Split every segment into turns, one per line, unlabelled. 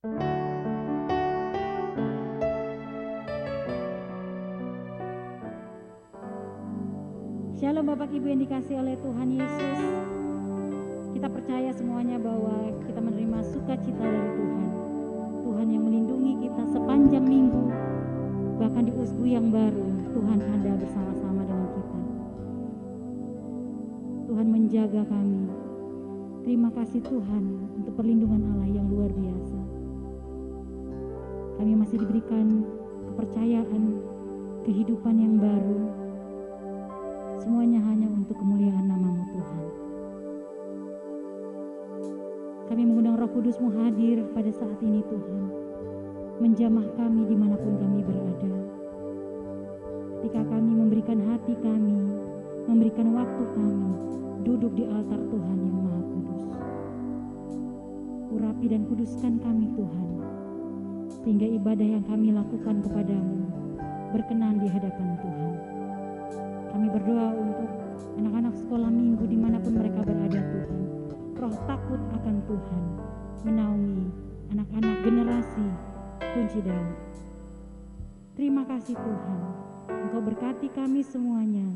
Shalom Bapak Ibu yang dikasihi oleh Tuhan Yesus. Kita percaya semuanya bahwa kita menerima sukacita dari Tuhan. Tuhan yang melindungi kita sepanjang minggu. Bahkan di usbu yang baru, Tuhan ada bersama-sama dengan kita. Tuhan menjaga kami. Terima kasih Tuhan untuk perlindungan Allah yang luar biasa. Kami masih diberikan kepercayaan, kehidupan yang baru. Semuanya hanya untuk kemuliaan nama-Mu Tuhan. Kami mengundang Roh Kudus-Mu hadir pada saat ini Tuhan. Menjamah kami dimanapun kami berada. Ketika kami memberikan hati kami, memberikan waktu kami, duduk di altar Tuhan yang Maha Kudus. Urapi dan kuduskan kami Tuhan, sehingga ibadah yang kami lakukan kepadamu berkenan di hadapan Tuhan. Kami berdoa untuk anak-anak sekolah minggu dimanapun mereka berada Tuhan. Roh takut akan Tuhan menaungi anak-anak generasi kunci Daud. Terima kasih Tuhan, Engkau berkati kami semuanya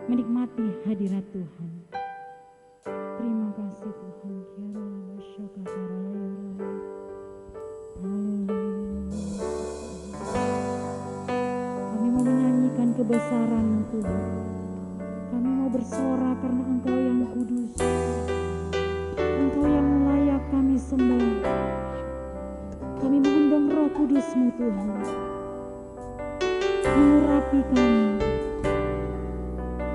menikmati hadirat Tuhan. Terima kasih Tuhan. Kami mau menyanyikan kebesaran-Mu Tuhan. Kami mau bersorak karena Engkau yang kudus. Engkau yang layak kami sembah. Kami mengundang Roh Kudus-Mu Tuhan. Mengurapi kami.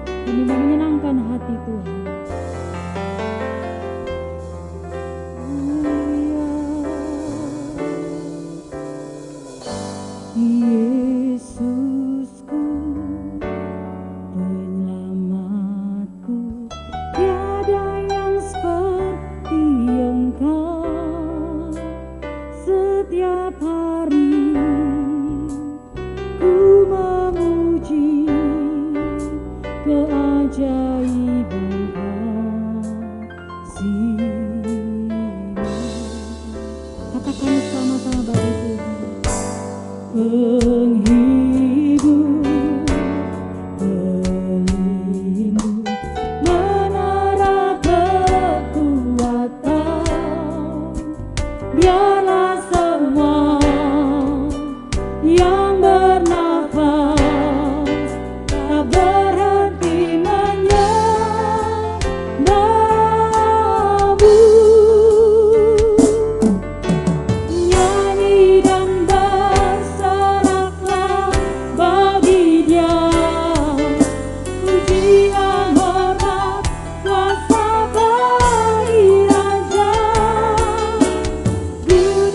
Kami mau menyenangkan hati Tuhan. Yesusku, penyelamatku, tiada yang seperti Engkau. Setiap hari ku memuji keajaiban kasih-Mu. Katakan sama-sama Bapak Tuhan. Penghibur, pelindung, menara kekuatan, biarlah semua yang bernafas tak berhenti menyembah-Mu. Nyanyi dan bersoraklah bagi Dia, pujian, hormat, kuasa bagi Raja. Dunia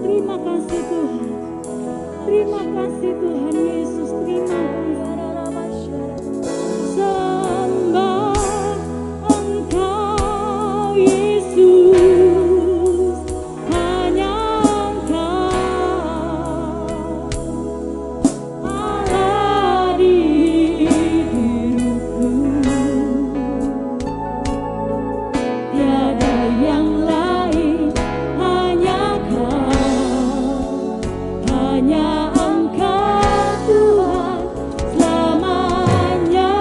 Terima kasih Tuhan. Terima kasih Tuhan Yesus. Terima kasih. Sembah Engkau Yesus. Hanya Engkau Allah di hidupku. Tiada yang lain, hanya Kau, hanya Engkau Tuhan selamanya.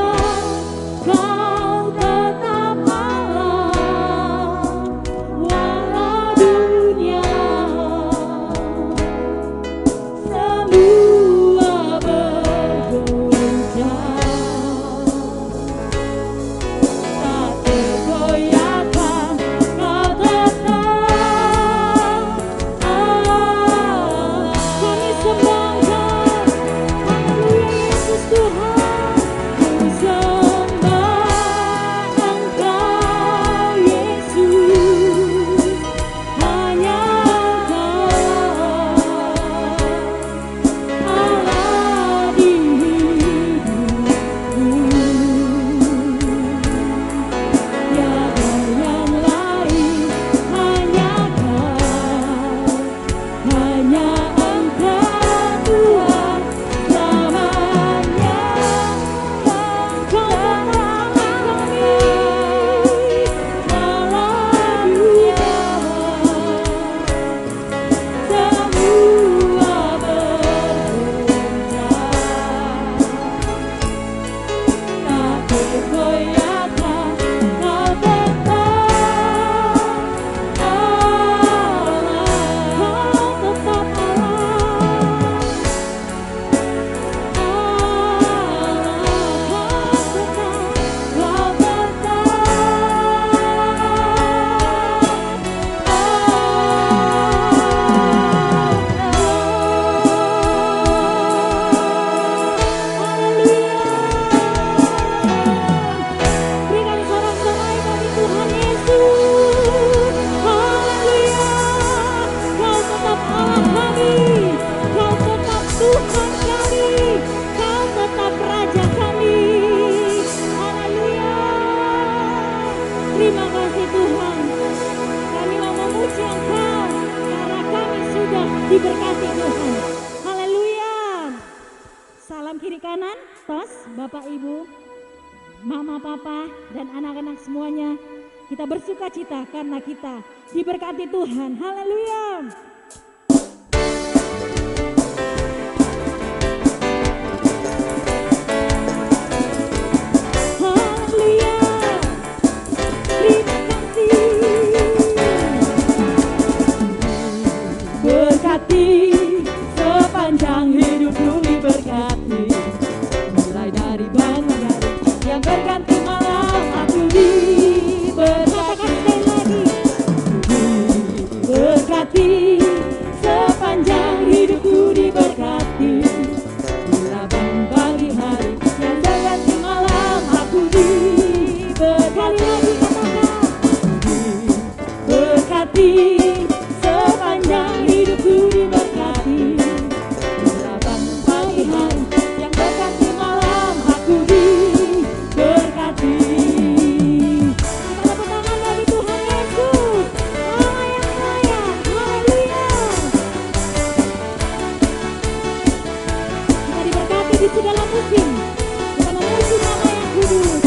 Kau tetap Allah, walau dunia semua bergoncang. Tak tergoyahkan, Kau tetap Allah. Kami sembah Engkau, haleluya Yesus Tuhan. Ku sembah Engkau Yesus, hanya Engkau Allah di hidupku. Tiada yang lain, hanya Kau, hanya Engkau Tuhan selamanya. Kau tetap kami, walau dunia semua bergoncang. Tak tergoyahkan, Kau tetap Allah. Kau tetap Allah. Berikan sorak-sorai bagi Tuhan Yesus. Haleluya. Kau tetap Allah kami. Kau tetap Tuhan kami. Kau tetap Raja kami. Haleluya. Terima kasih Tuhan. Kami mau memuji Engkau karena kami sudah diberkati Tuhan. Haleluya. Salam kiri kanan, tos, Bapak Ibu, Mama, Papa, dan anak-anak semuanya. Kita bersuka cita karena kita diberkati Tuhan. Haleluya. Haleluya. Terima kasih. Berkati sepanjang hidupku diberkati. Mulai dari bangun hari yang berganti malam aku diberkati. Berkati sepanjang hidupku diberkati. Bila bangun pagi hari yang berganti malam aku diberkati. Berkati sepanjang hidupku diberkati. Bila bangun pagi hari yang berganti malam aku diberkati. Tepuk tangan bagi Tuhan Yesus, Allah yang layak. Haleluya. Kita diberkati di segala musim. Kita memuji nama yang kudus.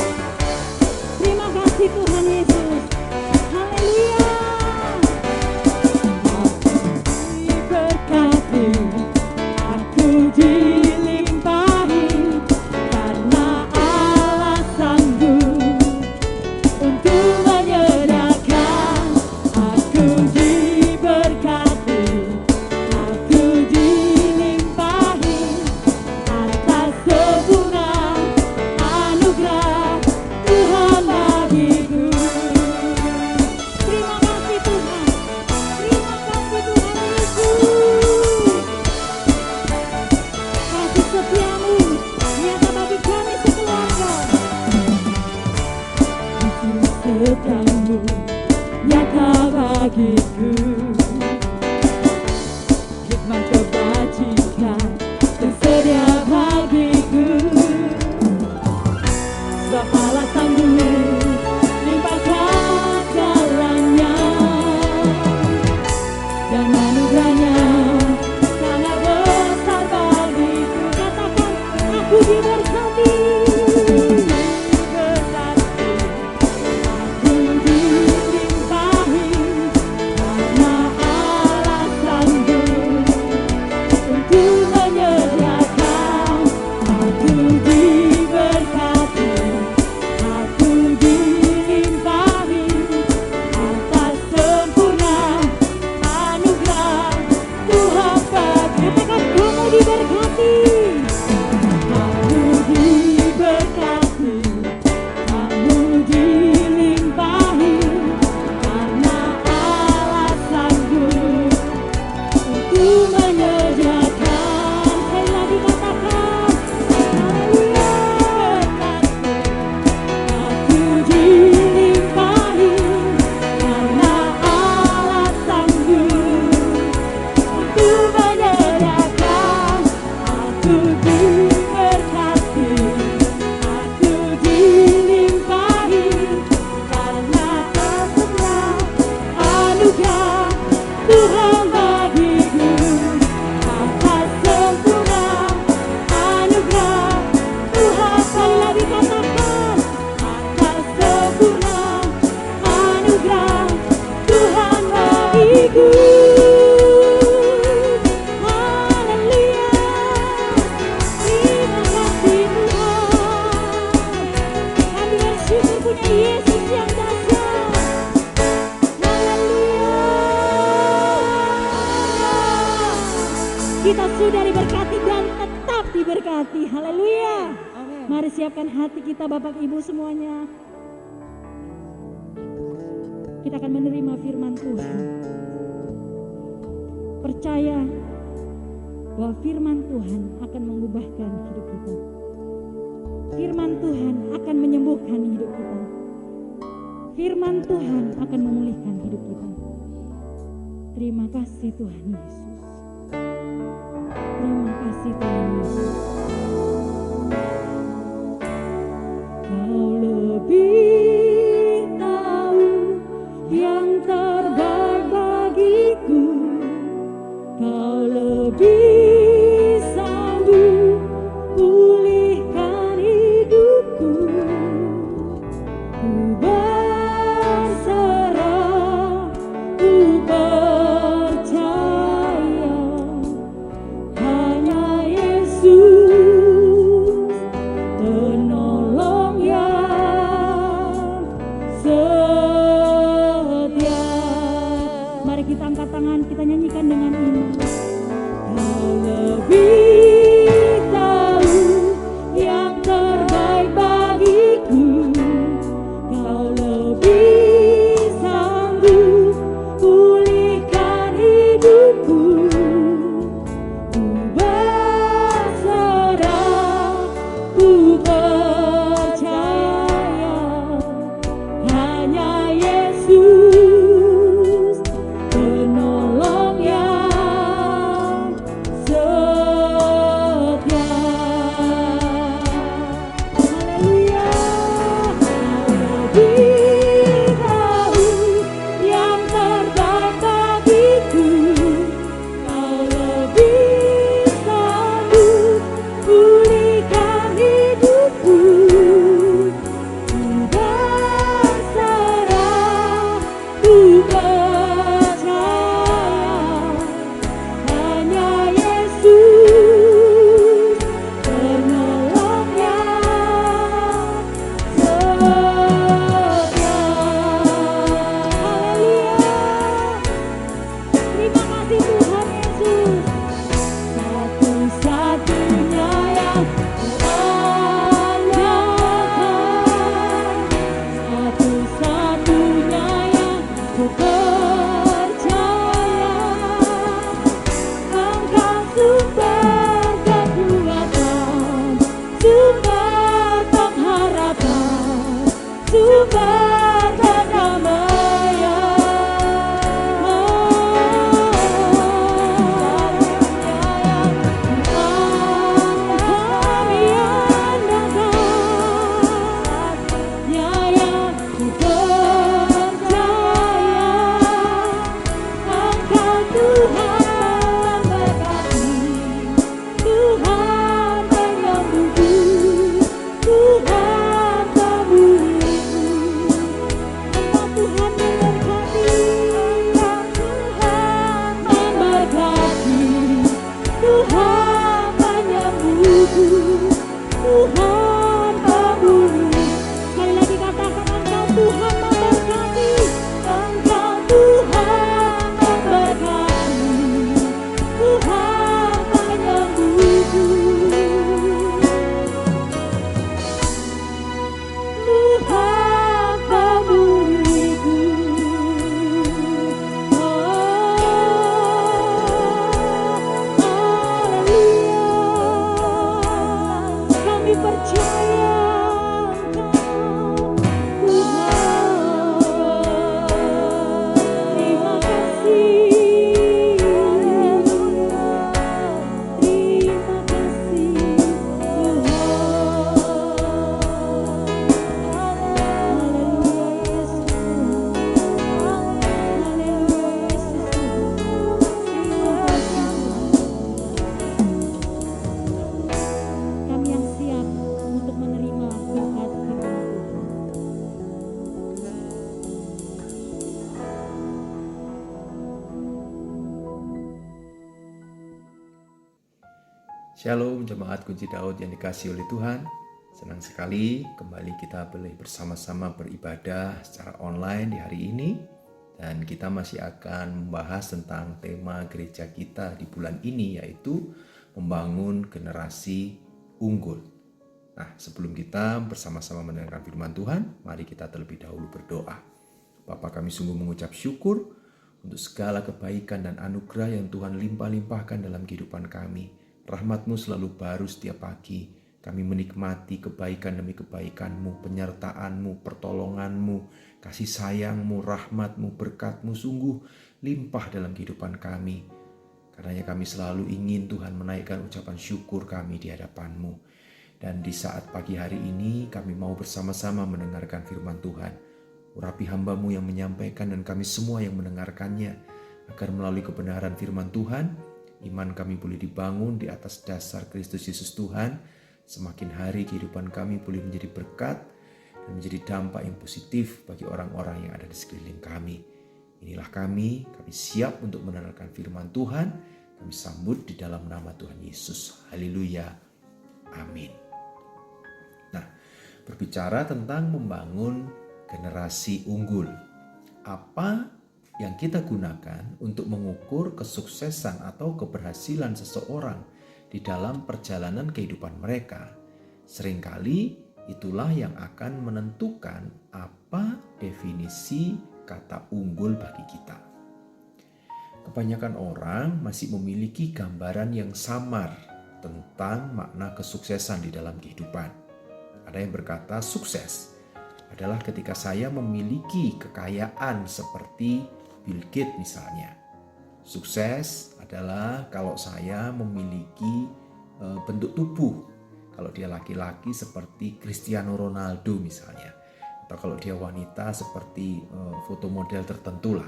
Terima kasih Tuhan Yesus. Haleluya. Diberkati, aku dilimpahi karena Allah sanggup untuk menyerahkan. Aku diberkati, aku dilimpahi atas sempurna kita sudah diberkati dan tetap diberkati. Haleluya.
Amin.
Mari siapkan hati kita Bapak Ibu semuanya. Kita akan menerima firman Tuhan. Percaya bahwa firman Tuhan akan mengubahkan hidup kita. Firman Tuhan akan menyembuhkan hidup kita. Firman Tuhan akan memulihkan hidup kita. Terima kasih Tuhan Yesus. Terima kasih Tuhan Yesus. Kau lebih tahu yang terbaik bagiku. Kau lebih sanggup pulihkan hidupku. Ku berserah, ku percaya hanya Yesus penolong yang setia. Mari kita angkat tangan, kita nyanyikan dengan iman. Kau lebih tahu yang terbaik bagiku. Kau lebih sanggup pulihkan hidupku. Ku berserah, ku percaya hanya Yesus penolong yang setia. Haleluya. Lebih tahu yang terbaik bagiku. Kau lebih sanggup pulihkan hidupku. Ku berserah, ku percaya hanya Yesus penolong yang setia. Haleluya. Terima kasih Tuhan Yesus. Satu-satunya yang kuandalkan, satu-satunya yang ku percaya. Engkau sumber kekuatan, sumber pengharapan, sumber kedamaian. Kami andalkan, yang ku percaya. Engkau Tuhan berkati, Tuhan penyembuhku, Tuhan pemulihku. Engkau Tuhan memberkati, Tuhan memberkati, Tuhan penyembuhku, Tuhan pemulih. Sekali lagi katakan, Engkau Tuhan memberkati, Engkau Tuhan memberkati, Tuhan penyembuhku, Tuhan pemulihku. Haleluya. Kami percaya Engkau Tuhan. Terima kasih. Terima kasih Tuhan. Haleluya Yesus. Haleluya Yesus. Terima kasih Tuhan. Kami yang siap untuk menerima berkat firman Tuhan.
Shalom jemaat Kunci Daud yang dikasihi oleh Tuhan. Senang sekali kembali kita boleh bersama-sama beribadah secara online di hari ini. Dan kita masih akan membahas tentang tema gereja kita di bulan ini, yaitu membangun generasi unggul. Nah, sebelum kita bersama-sama mendengarkan firman Tuhan, mari kita terlebih dahulu berdoa. Bapa, kami sungguh mengucap syukur untuk segala kebaikan dan anugerah yang Tuhan limpah-limpahkan dalam kehidupan kami. Rahmat-Mu selalu baru setiap pagi. Kami menikmati kebaikan demi kebaikan-Mu, penyertaan-Mu, pertolongan-Mu, kasih sayang-Mu, rahmat-Mu, berkat-Mu sungguh limpah dalam kehidupan kami. Karenanya kami selalu ingin Tuhan menaikkan ucapan syukur kami di hadapan-Mu. Dan di saat pagi hari ini kami mau bersama-sama mendengarkan firman Tuhan. Urapi hamba-Mu yang menyampaikan dan kami semua yang mendengarkannya, agar melalui kebenaran firman Tuhan, iman kami boleh dibangun di atas dasar Kristus Yesus Tuhan. Semakin hari kehidupan kami boleh menjadi berkat dan menjadi dampak yang positif bagi orang-orang yang ada di sekeliling kami. Inilah kami siap untuk mendengarkan firman Tuhan. Kami sambut di dalam nama Tuhan Yesus. Haleluya. Amin. Nah, berbicara tentang membangun generasi unggul. Apa yang kita gunakan untuk mengukur kesuksesan atau keberhasilan seseorang di dalam perjalanan kehidupan mereka? Seringkali itulah yang akan menentukan apa definisi kata unggul bagi kita. Kebanyakan orang masih memiliki gambaran yang samar tentang makna kesuksesan di dalam kehidupan. Ada yang berkata sukses adalah ketika saya memiliki kekayaan seperti Bill Gates misalnya. Sukses adalah kalau saya memiliki bentuk tubuh. Kalau dia laki-laki seperti Cristiano Ronaldo misalnya. Atau kalau dia wanita seperti foto model tertentu lah.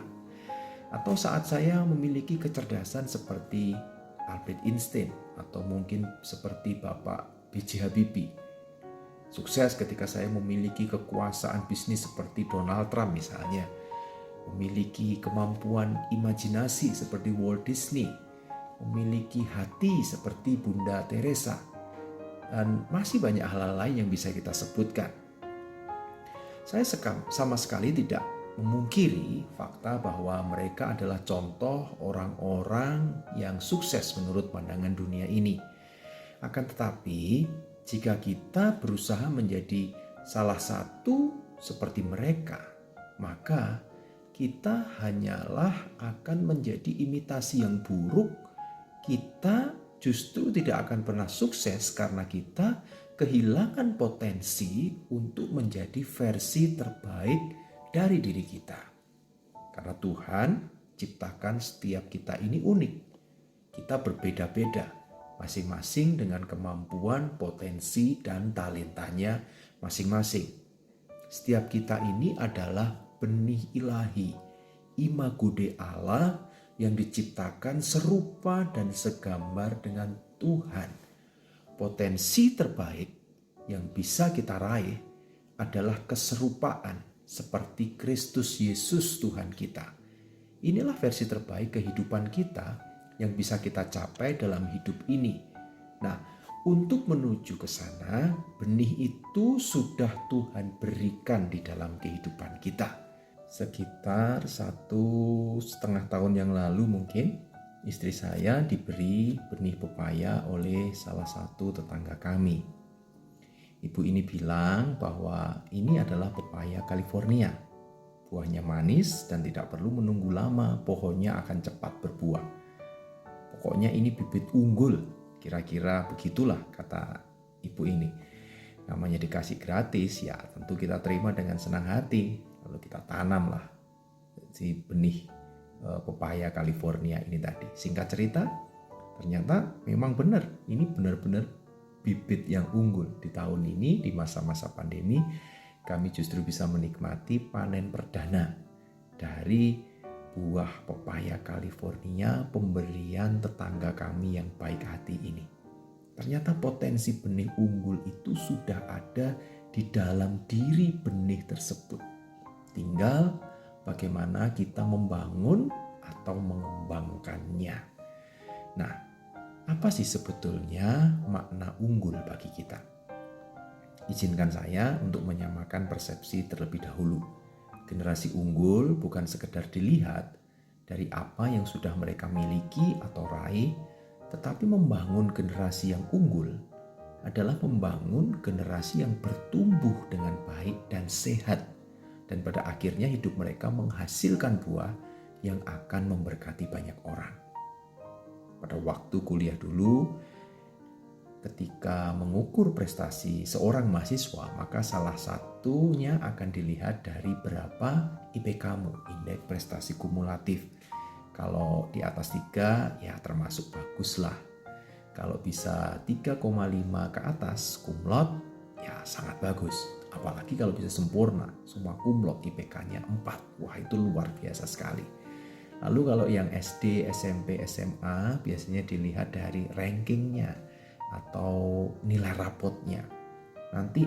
Atau saat saya memiliki kecerdasan seperti Albert Einstein. Atau mungkin seperti Bapak B.J. Habibie. Sukses ketika saya memiliki kekuasaan bisnis seperti Donald Trump misalnya. Memiliki kemampuan imajinasi seperti Walt Disney, memiliki hati seperti Bunda Teresa, dan masih banyak hal lain yang bisa kita sebutkan. Saya sama sekali tidak memungkiri fakta bahwa mereka adalah contoh orang-orang yang sukses menurut pandangan dunia ini. Akan tetapi, jika kita berusaha menjadi salah satu seperti mereka, maka kita hanyalah akan menjadi imitasi yang buruk. Kita justru tidak akan pernah sukses karena kita kehilangan potensi untuk menjadi versi terbaik dari diri kita. Karena Tuhan ciptakan setiap kita ini unik. Kita berbeda-beda, masing-masing dengan kemampuan, potensi, dan talentanya masing-masing. Setiap kita ini adalah benih ilahi, imago Dei Allah yang diciptakan serupa dan segambar dengan Tuhan. Potensi terbaik yang bisa kita raih adalah keserupaan seperti Kristus Yesus Tuhan kita. Inilah versi terbaik kehidupan kita yang bisa kita capai dalam hidup ini. Nah, untuk menuju ke sana, benih itu sudah Tuhan berikan di dalam kehidupan kita. Sekitar 1,5 tahun yang lalu mungkin istri saya diberi benih pepaya oleh salah satu tetangga kami. Ibu ini bilang bahwa ini adalah pepaya California. Buahnya manis dan tidak perlu menunggu lama, pohonnya akan cepat berbuah. Pokoknya ini bibit unggul, kira-kira begitulah kata ibu ini. Namanya dikasih gratis, ya tentu kita terima dengan senang hati. Lalu kita tanamlah si benih pepaya California ini tadi. Singkat cerita, ternyata memang benar. Ini benar-benar bibit yang unggul. Di tahun ini, di masa-masa pandemi, kami justru bisa menikmati panen perdana dari buah pepaya California pemberian tetangga kami yang baik hati ini. Ternyata potensi benih unggul itu sudah ada di dalam diri benih tersebut. Tinggal bagaimana kita membangun atau mengembangkannya. Nah, apa sih sebetulnya makna unggul bagi kita? Izinkan saya untuk menyamakan persepsi terlebih dahulu. Generasi unggul bukan sekedar dilihat dari apa yang sudah mereka miliki atau raih, tetapi membangun generasi yang unggul adalah membangun generasi yang bertumbuh dengan baik dan sehat, dan pada akhirnya hidup mereka menghasilkan buah yang akan memberkati banyak orang. Pada waktu kuliah dulu, ketika mengukur prestasi seorang mahasiswa, maka salah satunya akan dilihat dari berapa IPK-mu, indeks prestasi kumulatif. Kalau di atas 3 ya termasuk bagus lah. Kalau bisa 3,5 ke atas cum laude ya sangat bagus. Apalagi kalau bisa sempurna, semua cum laude IPK-nya 4. Wah, itu luar biasa sekali. Lalu kalau yang SD, SMP, SMA biasanya dilihat dari rankingnya atau nilai rapotnya. Nanti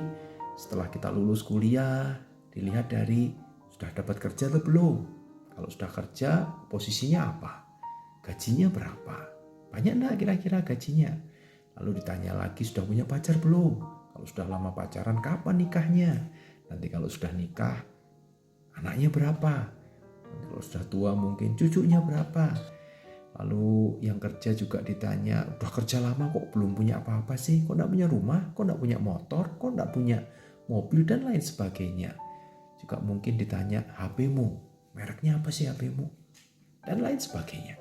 setelah kita lulus kuliah dilihat dari sudah dapat kerja atau belum. Kalau sudah kerja posisinya apa? Gajinya berapa? Banyak enggak kira-kira gajinya? Lalu ditanya lagi sudah punya pacar belum? Kalau sudah lama pacaran kapan nikahnya? Nanti kalau sudah nikah anaknya berapa? Nanti kalau sudah tua mungkin cucunya berapa? Lalu yang kerja juga ditanya, udah kerja lama kok belum punya apa-apa sih? Kok enggak punya rumah? Kok enggak punya motor? Kok enggak punya mobil? Dan lain sebagainya. Juga mungkin ditanya HP-mu, mereknya apa sih HP-mu? Dan lain sebagainya.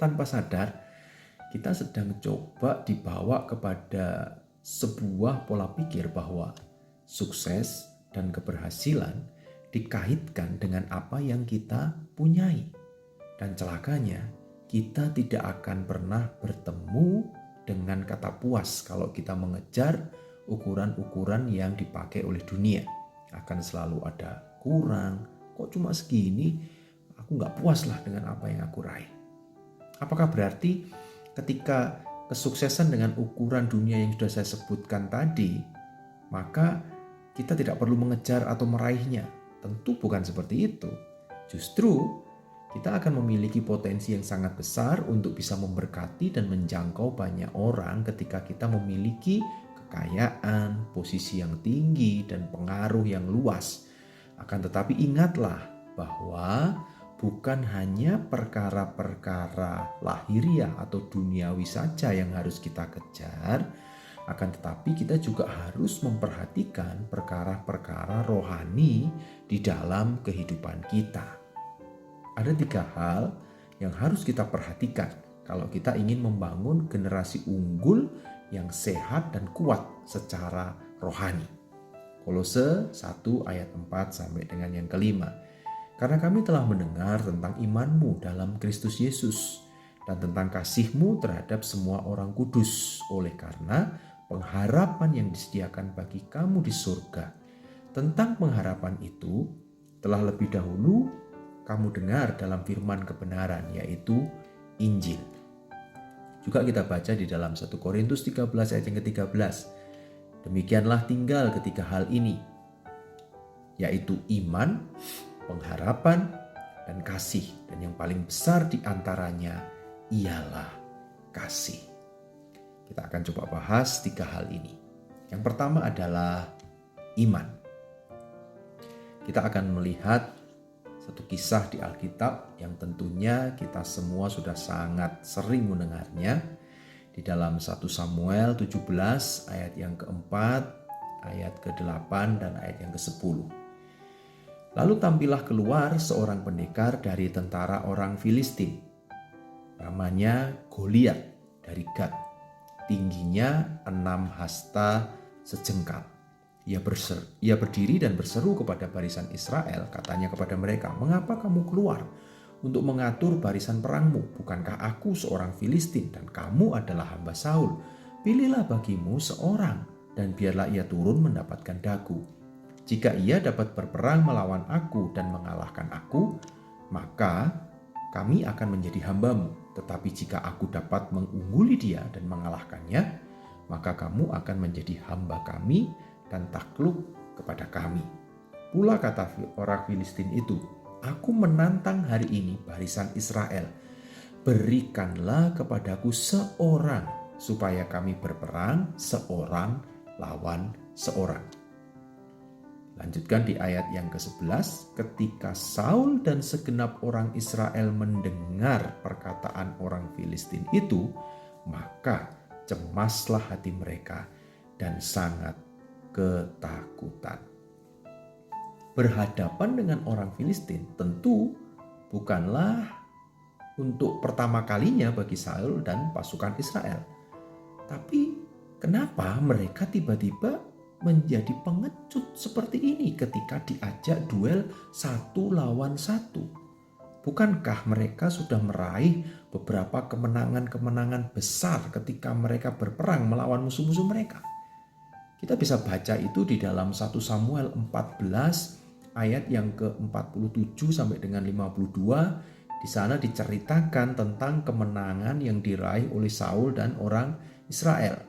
Tanpa sadar, kita sedang coba dibawa kepada sebuah pola pikir bahwa sukses dan keberhasilan dikaitkan dengan apa yang kita punyai. Dan celakanya, kita tidak akan pernah bertemu dengan kata puas kalau kita mengejar ukuran-ukuran yang dipakai oleh dunia. Akan selalu ada kurang, kok cuma segini, aku gak puas lah dengan apa yang aku raih. Apakah berarti ketika kesuksesan dengan ukuran dunia yang sudah saya sebutkan tadi, maka kita tidak perlu mengejar atau meraihnya? Tentu bukan seperti itu. Justru kita akan memiliki potensi yang sangat besar untuk bisa memberkati dan menjangkau banyak orang ketika kita memiliki kekayaan, posisi yang tinggi, dan pengaruh yang luas. Akan tetapi ingatlah bahwa bukan hanya perkara-perkara lahiriah atau duniawi saja yang harus kita kejar, akan tetapi kita juga harus memperhatikan perkara-perkara rohani di dalam kehidupan kita. Ada 3 hal yang harus kita perhatikan kalau kita ingin membangun generasi unggul yang sehat dan kuat secara rohani. Kolose 1 ayat 4 sampai dengan yang kelima. Karena kami telah mendengar tentang imanmu dalam Kristus Yesus dan tentang kasihmu terhadap semua orang kudus, oleh karena pengharapan yang disediakan bagi kamu di surga. Tentang pengharapan itu telah lebih dahulu kamu dengar dalam firman kebenaran, yaitu Injil. Juga kita baca di dalam 1 Korintus 13 ayat yang ke-13. Demikianlah tinggal ketiga hal ini, yaitu iman, pengharapan, dan kasih. Dan yang paling besar di antaranya ialah kasih. Kita akan coba bahas 3 hal ini. Yang pertama adalah iman. Kita akan melihat satu kisah di Alkitab yang tentunya kita semua sudah sangat sering mendengarnya. Di dalam 1 Samuel 17 ayat yang ke-4, ayat ke-8, dan ayat yang ke-10. Lalu tampillah keluar seorang pendekar dari tentara orang Filistin. Namanya Goliat dari Gat. Tingginya 6 hasta sejengkal. Ia berdiri dan berseru kepada barisan Israel, katanya kepada mereka, "Mengapa kamu keluar untuk mengatur barisan perangmu? Bukankah aku seorang Filistin dan kamu adalah hamba Saul? Pilihlah bagimu seorang dan biarlah ia turun mendapatkan dagu. Jika ia dapat berperang melawan aku dan mengalahkan aku, maka kami akan menjadi hambamu. Tetapi jika aku dapat mengungguli dia dan mengalahkannya, maka kamu akan menjadi hamba kami dan takluk kepada kami." Pula kata orang Filistin itu, "Aku menantang hari ini barisan Israel. Berikanlah kepadaku seorang supaya kami berperang seorang lawan seorang." Lanjutkan di ayat yang ke-11, ketika Saul dan segenap orang Israel mendengar perkataan orang Filistin itu, maka cemaslah hati mereka dan sangat ketakutan. Berhadapan dengan orang Filistin tentu bukanlah untuk pertama kalinya bagi Saul dan pasukan Israel. Tapi kenapa mereka tiba-tiba menjadi pengecut seperti ini ketika diajak duel 1 lawan 1? Bukankah mereka sudah meraih beberapa kemenangan-kemenangan besar ketika mereka berperang melawan musuh-musuh mereka? Kita bisa baca itu di dalam 1 Samuel 14 ayat yang ke-47 sampai dengan 52. Di sana diceritakan tentang kemenangan yang diraih oleh Saul dan orang Israel.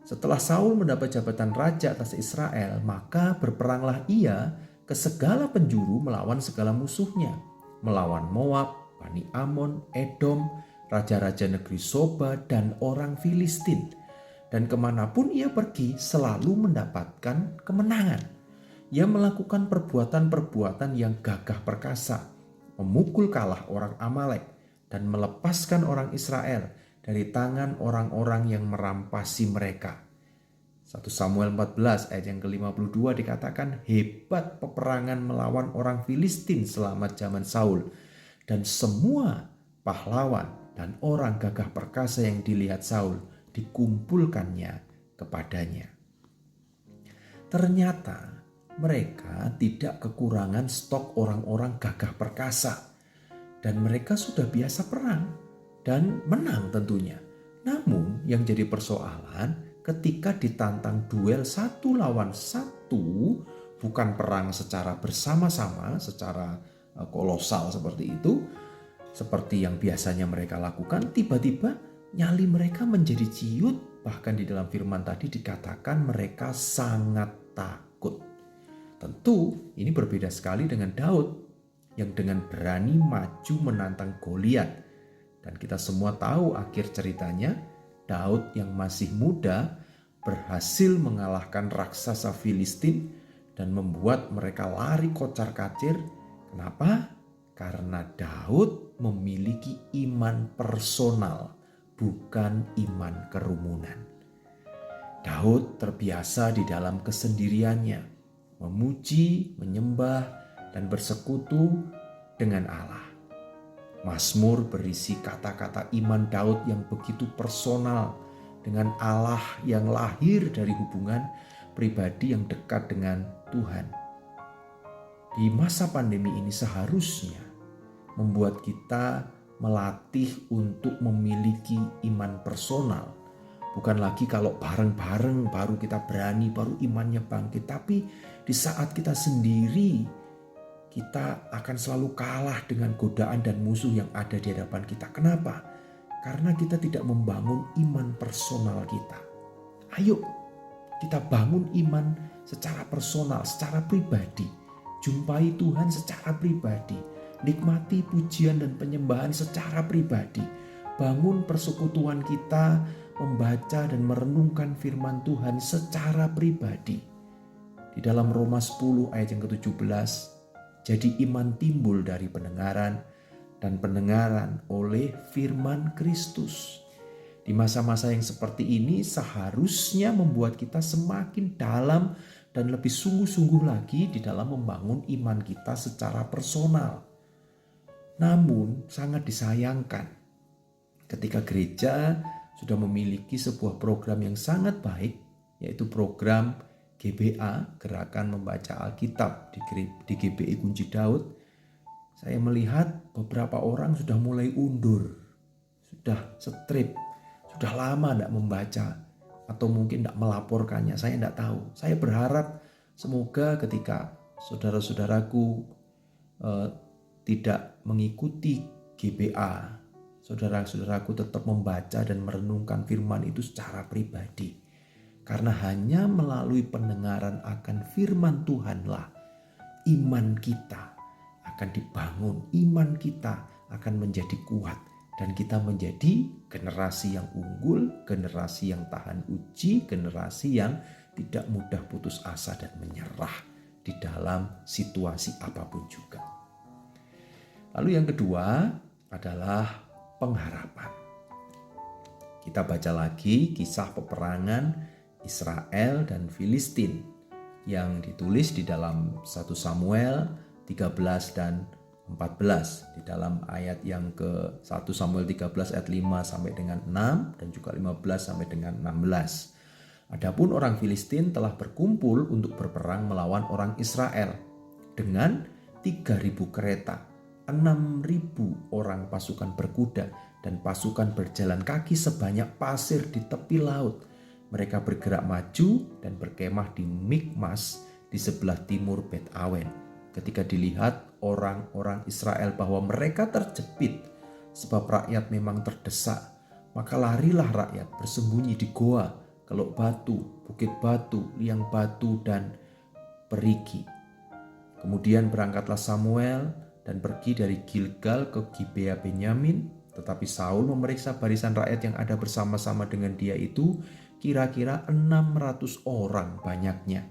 Setelah Saul mendapat jabatan raja atas Israel, maka berperanglah ia ke segala penjuru melawan segala musuhnya, melawan Moab, Bani Amon, Edom, raja-raja negeri Soba, dan orang Filistin. Dan kemanapun ia pergi selalu mendapatkan kemenangan. Ia melakukan perbuatan-perbuatan yang gagah perkasa, memukul kalah orang Amalek, dan melepaskan orang Israel dari tangan orang-orang yang merampasi mereka. 1 Samuel 14 ayat yang ke-52 dikatakan, hebat peperangan melawan orang Filistin selama zaman Saul, dan semua pahlawan dan orang gagah perkasa yang dilihat Saul dikumpulkannya kepadanya. Ternyata mereka tidak kekurangan stok orang-orang gagah perkasa, dan mereka sudah biasa perang dan menang tentunya. Namun yang jadi persoalan ketika ditantang duel 1 lawan 1, bukan perang secara bersama-sama, secara kolosal seperti itu, seperti yang biasanya mereka lakukan, tiba-tiba nyali mereka menjadi ciut. Bahkan di dalam firman tadi dikatakan mereka sangat takut. Tentu ini berbeda sekali dengan Daud yang dengan berani maju menantang Goliat. Dan kita semua tahu akhir ceritanya, Daud yang masih muda berhasil mengalahkan raksasa Filistin dan membuat mereka lari kocar-kacir. Kenapa? Karena Daud memiliki iman personal, bukan iman kerumunan. Daud terbiasa di dalam kesendiriannya, memuji, menyembah, dan bersekutu dengan Allah. Mazmur berisi kata-kata iman Daud yang begitu personal dengan Allah yang lahir dari hubungan pribadi yang dekat dengan Tuhan. Di masa pandemi ini seharusnya membuat kita melatih untuk memiliki iman personal. Bukan lagi kalau bareng-bareng baru kita berani, baru imannya bangkit. Tapi di saat kita sendiri, kita akan selalu kalah dengan godaan dan musuh yang ada di hadapan kita. Kenapa? Karena kita tidak membangun iman personal kita. Ayo kita bangun iman secara personal, secara pribadi. Jumpai Tuhan secara pribadi. Nikmati pujian dan penyembahan secara pribadi. Bangun persekutuan kita, membaca dan merenungkan firman Tuhan secara pribadi. Di dalam Roma 10 ayat yang ke-17, jadi iman timbul dari pendengaran, dan pendengaran oleh firman Kristus. Di masa-masa yang seperti ini seharusnya membuat kita semakin dalam dan lebih sungguh-sungguh lagi di dalam membangun iman kita secara personal. Namun sangat disayangkan ketika gereja sudah memiliki sebuah program yang sangat baik, yaitu program GBA, Gerakan Membaca Alkitab di GBI Kunci Daud. Saya melihat beberapa orang sudah mulai undur, sudah strip, sudah lama tidak membaca, atau mungkin tidak melaporkannya, saya tidak tahu. Saya berharap semoga ketika saudara-saudaraku tidak mengikuti GBA, saudara-saudaraku tetap membaca dan merenungkan firman itu secara pribadi. Karena hanya melalui pendengaran akan firman Tuhanlah iman kita akan dibangun, iman kita akan menjadi kuat, dan kita menjadi generasi yang unggul, generasi yang tahan uji, generasi yang tidak mudah putus asa dan menyerah di dalam situasi apapun juga. Lalu yang kedua adalah pengharapan. Kita baca lagi kisah peperangan Israel dan Filistin yang ditulis di dalam 1 Samuel 13 dan 14. Di dalam ayat yang ke 1 Samuel 13 ayat 5 sampai dengan 6 dan juga 15 sampai dengan 16. Adapun orang Filistin telah berkumpul untuk berperang melawan orang Israel dengan 3.000 kereta, 6.000 orang pasukan berkuda dan pasukan berjalan kaki sebanyak pasir di tepi laut. Mereka bergerak maju dan berkemah di Mikmas di sebelah timur Bet Awen. Ketika dilihat orang-orang Israel bahwa mereka terjepit sebab rakyat memang terdesak, maka larilah rakyat bersembunyi di goa, Kelok Batu, Bukit Batu, Liang Batu, dan Perigi. Kemudian berangkatlah Samuel dan pergi dari Gilgal ke Gibea Benyamin, tetapi Saul memeriksa barisan rakyat yang ada bersama-sama dengan dia itu, kira-kira 600 orang banyaknya.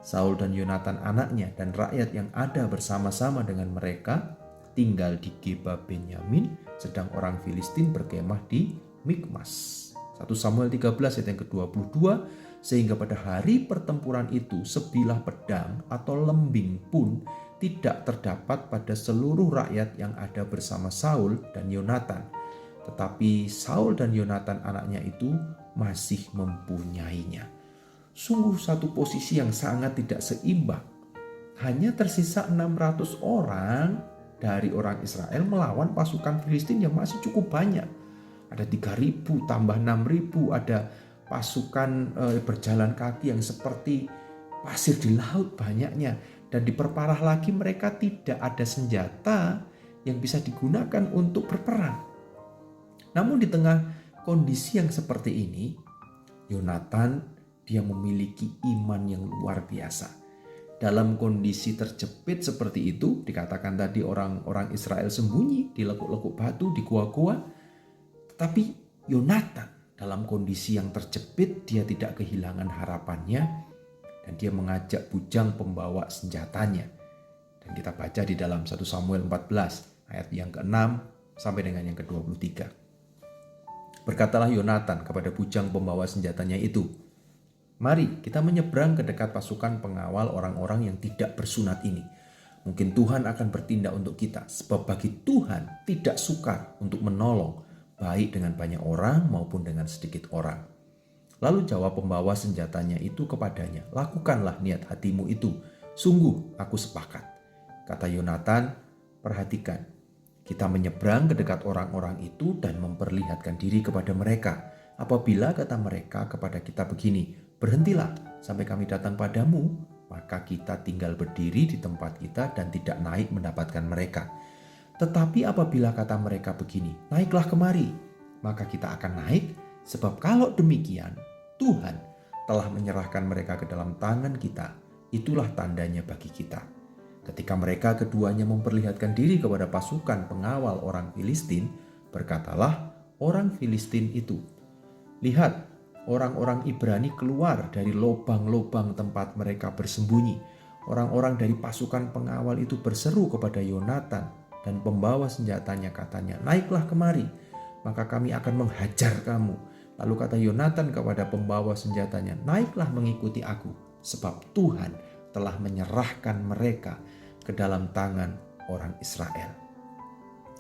Saul dan Yonatan anaknya dan rakyat yang ada bersama-sama dengan mereka tinggal di Geba Benyamin, sedang orang Filistin berkemah di Mikmas. 1 Samuel 13 ayat yang ke-22, sehingga pada hari pertempuran itu sebilah pedang atau lembing pun tidak terdapat pada seluruh rakyat yang ada bersama Saul dan Yonatan. Tetapi Saul dan Yonatan anaknya itu masih mempunyainya. Sungguh satu posisi yang sangat tidak seimbang. Hanya tersisa 600 orang dari orang Israel melawan pasukan Filistin yang masih cukup banyak. Ada 3.000 tambah 6.000, ada pasukan berjalan kaki yang seperti pasir di laut banyaknya. Dan diperparah lagi mereka tidak ada senjata yang bisa digunakan untuk berperang. Namun di tengah kondisi yang seperti ini, Yonatan dia memiliki iman yang luar biasa. Dalam kondisi terjepit seperti itu, dikatakan tadi orang-orang Israel sembunyi di lekuk-lekuk batu, di gua-gua. Tetapi Yonatan dalam kondisi yang terjepit, dia tidak kehilangan harapannya dan dia mengajak bujang pembawa senjatanya. Dan kita baca di dalam 1 Samuel 14 ayat yang ke-6 sampai dengan yang ke-23. Berkatalah Yonatan kepada bujang pembawa senjatanya itu, "Mari kita menyeberang ke dekat pasukan pengawal orang-orang yang tidak bersunat ini. Mungkin Tuhan akan bertindak untuk kita, sebab bagi Tuhan tidak sukar untuk menolong, baik dengan banyak orang maupun dengan sedikit orang." Lalu jawab pembawa senjatanya itu kepadanya, "Lakukanlah niat hatimu itu, sungguh aku sepakat." Kata Yonatan, "Perhatikan, kita menyeberang ke dekat orang-orang itu dan memperlihatkan diri kepada mereka. Apabila kata mereka kepada kita begini, 'Berhentilah sampai kami datang padamu,' maka kita tinggal berdiri di tempat kita dan tidak naik mendapatkan mereka. Tetapi apabila kata mereka begini, 'Naiklah kemari,' maka kita akan naik, sebab kalau demikian Tuhan telah menyerahkan mereka ke dalam tangan kita. Itulah tandanya bagi kita." Ketika mereka keduanya memperlihatkan diri kepada pasukan pengawal orang Filistin, berkatalah orang Filistin itu, "Lihat, orang-orang Ibrani keluar dari lubang-lubang tempat mereka bersembunyi." Orang-orang dari pasukan pengawal itu berseru kepada Yonatan dan pembawa senjatanya, katanya, "Naiklah kemari, maka kami akan menghajar kamu." Lalu kata Yonatan kepada pembawa senjatanya, "Naiklah mengikuti aku, sebab Tuhan telah menyerahkan mereka ke dalam tangan orang Israel."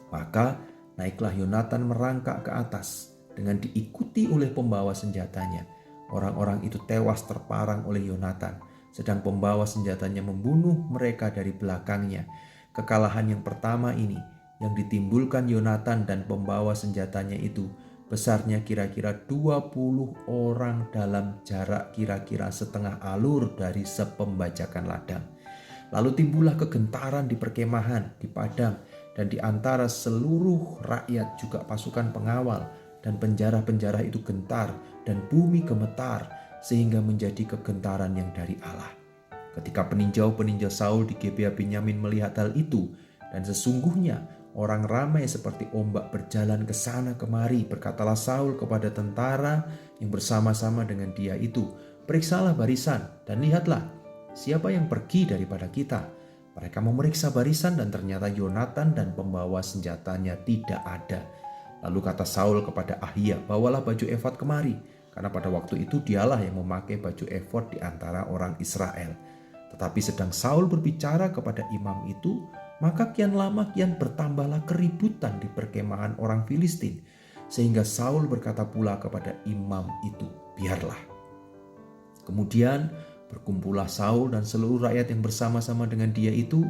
Maka naiklah Yonatan merangkak ke atas dengan diikuti oleh pembawa senjatanya. Orang-orang itu tewas terparang oleh Yonatan, sedang pembawa senjatanya membunuh mereka dari belakangnya. Kekalahan yang pertama ini yang ditimbulkan Yonatan dan pembawa senjatanya itu besarnya kira-kira 20 orang dalam jarak kira-kira setengah alur dari sepembajakan ladang. Lalu timbullah kegentaran di perkemahan, di padang, dan di antara seluruh rakyat juga pasukan pengawal, dan penjara-penjara itu gentar, dan bumi gemetar, sehingga menjadi kegentaran yang dari Allah. Ketika peninjau-peninjau Saul di Gibea Benyamin melihat hal itu, dan sesungguhnya orang ramai seperti ombak berjalan ke sana kemari, berkatalah Saul kepada tentara yang bersama-sama dengan dia itu, "Periksalah barisan dan lihatlah, siapa yang pergi daripada kita?" Mereka memeriksa barisan dan ternyata Yonatan dan pembawa senjatanya tidak ada. Lalu kata Saul kepada Ahia, "Bawalah baju efod kemari." Karena pada waktu itu dialah yang memakai baju efod di antara orang Israel. Tetapi sedang Saul berbicara kepada imam itu, maka kian lama kian bertambahlah keributan di perkemahan orang Filistin. Sehingga Saul berkata pula kepada imam itu, "Biarlah." Kemudian berkumpullah Saul dan seluruh rakyat yang bersama-sama dengan dia itu,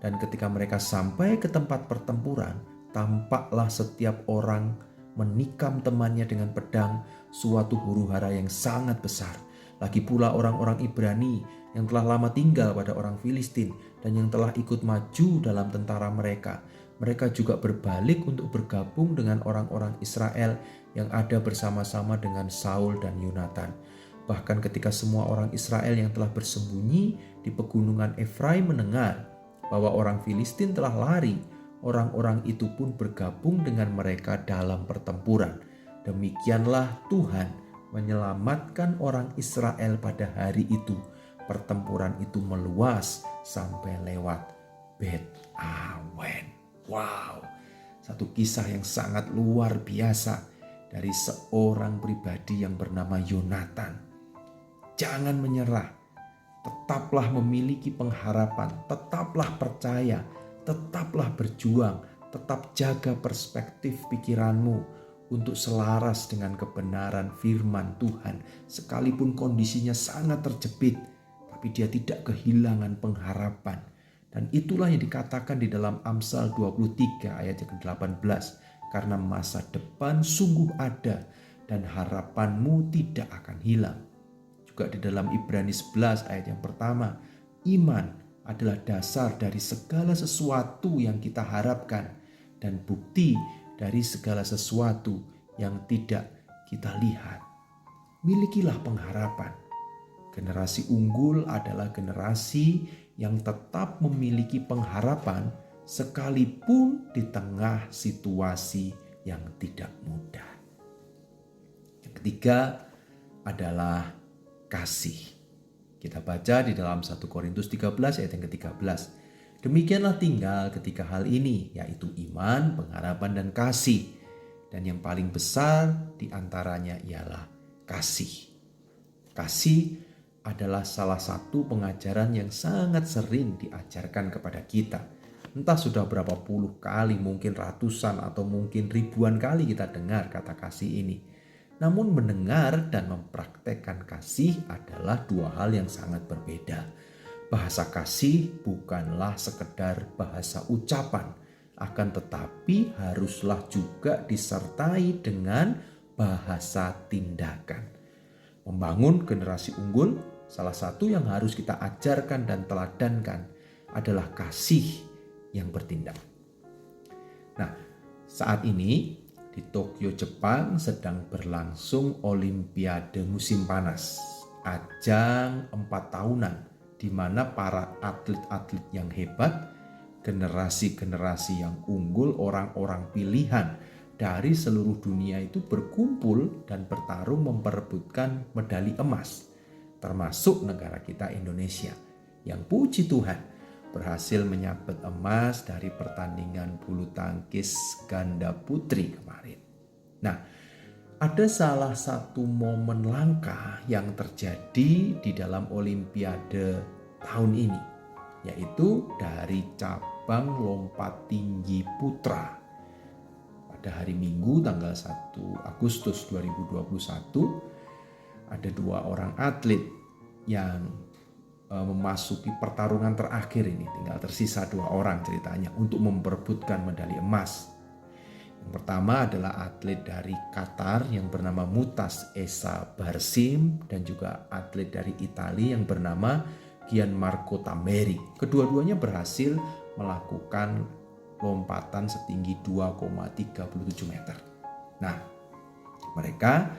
dan ketika mereka sampai ke tempat pertempuran, tampaklah setiap orang menikam temannya dengan pedang, suatu huru-hara yang sangat besar. Lagi pula orang-orang Ibrani yang telah lama tinggal pada orang Filistin dan yang telah ikut maju dalam tentara mereka. Mereka juga berbalik untuk bergabung dengan orang-orang Israel yang ada bersama-sama dengan Saul dan Yonatan. Bahkan ketika semua orang Israel yang telah bersembunyi di pegunungan Efraim mendengar bahwa orang Filistin telah lari, orang-orang itu pun bergabung dengan mereka dalam pertempuran. Demikianlah Tuhan menyelamatkan orang Israel pada hari itu. Pertempuran itu meluas sampai lewat Bet Awen. Wow, satu kisah yang sangat luar biasa dari seorang pribadi yang bernama Yonatan. Jangan menyerah, tetaplah memiliki pengharapan, tetaplah percaya, tetaplah berjuang, tetap jaga perspektif pikiranmu untuk selaras dengan kebenaran firman Tuhan. Sekalipun kondisinya sangat terjepit, tapi dia tidak kehilangan pengharapan. Dan itulah yang dikatakan di dalam Amsal 23 ayat yang ke-18. Karena masa depan sungguh ada dan harapanmu tidak akan hilang. Juga di dalam Ibrani 11 ayat yang pertama, iman adalah dasar dari segala sesuatu yang kita harapkan dan bukti dari segala sesuatu yang tidak kita lihat. Milikilah pengharapan. Generasi unggul adalah generasi yang tetap memiliki pengharapan sekalipun di tengah situasi yang tidak mudah. Yang ketiga adalah kasih. Kita baca di dalam 1 Korintus 13 ayat yang ke-13. Demikianlah tinggal ketiga hal ini, yaitu iman, pengharapan, dan kasih. Dan yang paling besar di antaranya ialah kasih. Kasih adalah salah satu pengajaran yang sangat sering diajarkan kepada kita. Entah sudah berapa puluh kali, mungkin ratusan atau mungkin ribuan kali kita dengar kata kasih ini. Namun mendengar dan mempraktekkan kasih adalah dua hal yang sangat berbeda. Bahasa kasih bukanlah sekedar bahasa ucapan, akan tetapi haruslah juga disertai dengan bahasa tindakan. Membangun generasi unggul, salah satu yang harus kita ajarkan dan teladankan adalah kasih yang bertindak. Nah, saat ini di Tokyo, Jepang sedang berlangsung Olimpiade musim panas. Ajang 4 tahunan di mana para atlet-atlet yang hebat, generasi-generasi yang unggul, orang-orang pilihan dari seluruh dunia itu berkumpul dan bertarung memperebutkan medali emas. Termasuk negara kita Indonesia yang puji Tuhan berhasil menyabet emas dari pertandingan bulu tangkis ganda putri kemarin. Nah, ada salah satu momen langka yang terjadi di dalam Olimpiade tahun ini, yaitu dari cabang lompat tinggi putra. Pada hari Minggu tanggal 1 Agustus 2021, ada 2 orang atlet yang memasuki pertarungan terakhir ini. Tinggal tersisa 2 orang ceritanya untuk memperebutkan medali emas. Yang pertama adalah atlet dari Qatar yang bernama Mutas Esa Barsim dan juga atlet dari Italia yang bernama Gianmarco Tamberi. Kedua-duanya berhasil melakukan lompatan setinggi 2,37 meter. Nah, mereka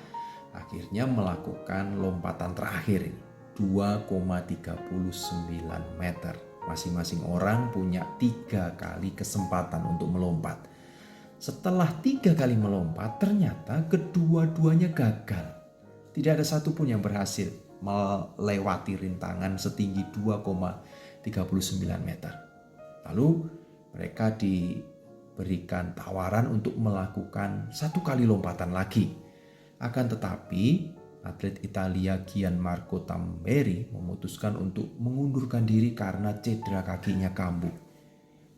akhirnya melakukan lompatan terakhir ini, 2,39 meter. Masing-masing orang punya 3 kali kesempatan untuk melompat. Setelah 3 kali melompat, ternyata kedua-duanya gagal. Tidak ada satupun yang berhasil. melewati rintangan setinggi 2,39 meter. Lalu mereka diberikan tawaran untuk melakukan 1 kali lompatan lagi. Akan tetapi atlet Italia Gianmarco Tamberi memutuskan untuk mengundurkan diri karena cedera kakinya kambuh.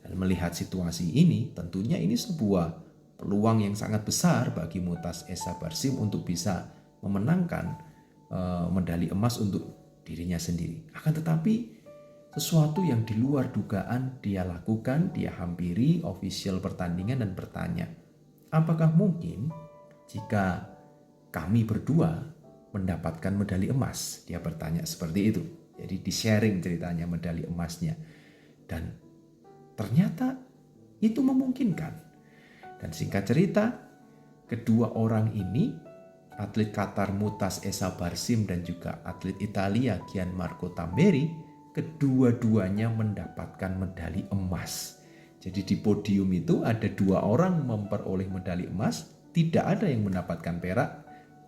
Dan melihat situasi ini, tentunya ini sebuah peluang yang sangat besar bagi Mutas Esa Barsim untuk bisa memenangkan medali emas untuk dirinya sendiri. Akan tetapi sesuatu yang di luar dugaan dia lakukan, dia hampiri ofisial pertandingan dan bertanya, apakah mungkin jika kami berdua mendapatkan medali emas? Dia bertanya seperti itu. Jadi di-sharing ceritanya medali emasnya. Dan ternyata itu memungkinkan. Dan singkat cerita, kedua orang ini, atlet Qatar Mutas Esa Barsim dan juga atlet Italia Gianmarco Tamberi, kedua-duanya mendapatkan medali emas. Jadi di podium itu ada 2 orang memperoleh medali emas, tidak ada yang mendapatkan perak,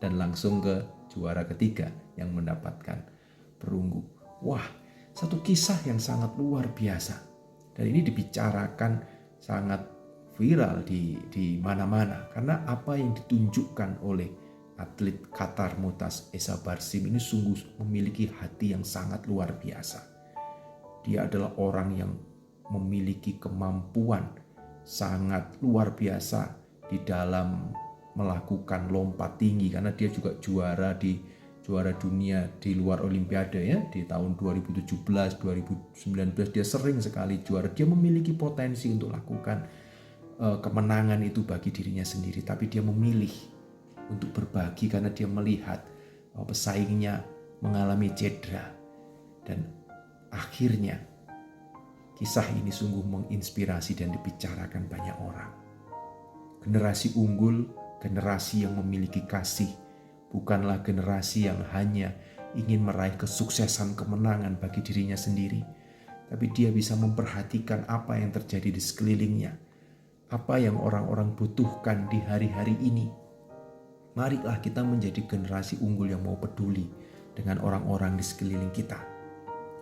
dan langsung ke juara ketiga yang mendapatkan perunggu. Wah, satu kisah yang sangat luar biasa. Dan ini dibicarakan sangat viral di mana-mana karena apa yang ditunjukkan oleh atlet Qatar Mutas Esa Barsim ini sungguh memiliki hati yang sangat luar biasa. Dia adalah orang yang memiliki kemampuan sangat luar biasa di dalam melakukan lompat tinggi, karena dia juga juara dunia di luar Olimpiade ya, di tahun 2017, 2019 dia sering sekali juara. Dia memiliki potensi untuk lakukan kemenangan itu bagi dirinya sendiri, tapi dia memilih untuk berbagi karena dia melihat pesaingnya mengalami cedera. Dan akhirnya kisah ini sungguh menginspirasi dan dibicarakan banyak orang. Generasi unggul, generasi yang memiliki kasih, bukanlah generasi yang hanya ingin meraih kesuksesan kemenangan bagi dirinya sendiri, tapi dia bisa memperhatikan apa yang terjadi di sekelilingnya, apa yang orang-orang butuhkan di hari-hari ini. Marilah kita menjadi generasi unggul yang mau peduli dengan orang-orang di sekeliling kita.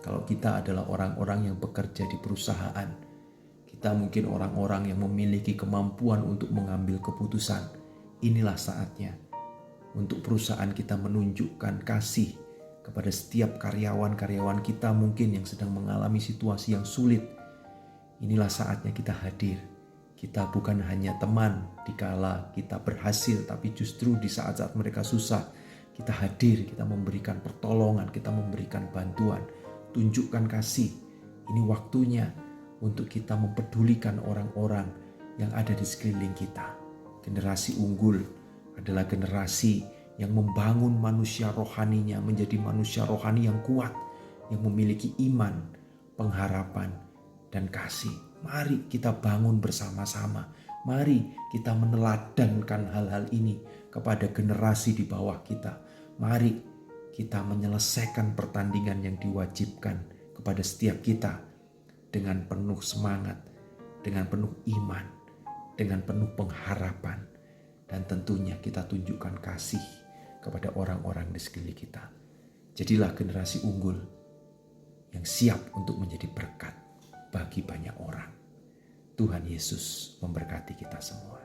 Kalau kita adalah orang-orang yang bekerja di perusahaan, kita mungkin orang-orang yang memiliki kemampuan untuk mengambil keputusan. Inilah saatnya untuk perusahaan kita menunjukkan kasih kepada setiap karyawan-karyawan kita mungkin yang sedang mengalami situasi yang sulit. Inilah saatnya kita hadir. Kita bukan hanya teman dikala kita berhasil, tapi justru di saat-saat mereka susah, kita hadir, kita memberikan pertolongan, kita memberikan bantuan. Tunjukkan kasih. Ini waktunya untuk kita mempedulikan orang-orang yang ada di sekeliling kita. Generasi unggul adalah generasi yang membangun manusia rohaninya menjadi manusia rohani yang kuat, yang memiliki iman, pengharapan, dan kasih. Mari kita bangun bersama-sama. Mari kita meneladankan hal-hal ini kepada generasi di bawah kita. Mari kita menyelesaikan pertandingan yang diwajibkan kepada setiap kita dengan penuh semangat, dengan penuh iman, dengan penuh pengharapan, dan tentunya kita tunjukkan kasih kepada orang-orang di sekeliling kita. Jadilah generasi unggul yang siap untuk menjadi berkat bagi banyak orang. Tuhan Yesus memberkati kita semua.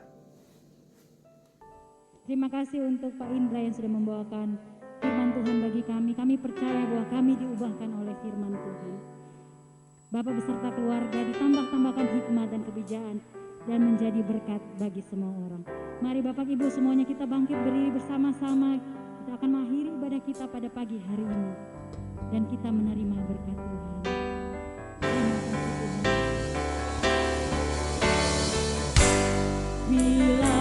Terima kasih untuk Pak Indra yang sudah membawakan firman Tuhan bagi kami. Kami percaya bahwa kami diubahkan oleh firman Tuhan. Bapak beserta keluarga ditambah-tambahkan hikmat dan kebijaksanaan dan menjadi berkat bagi semua orang. Mari Bapak Ibu semuanya kita bangkit berdiri bersama-sama. Kita akan mengakhiri ibadah kita pada pagi hari ini. Dan kita menerima berkat Tuhan. Terima kasih Tuhan. Bila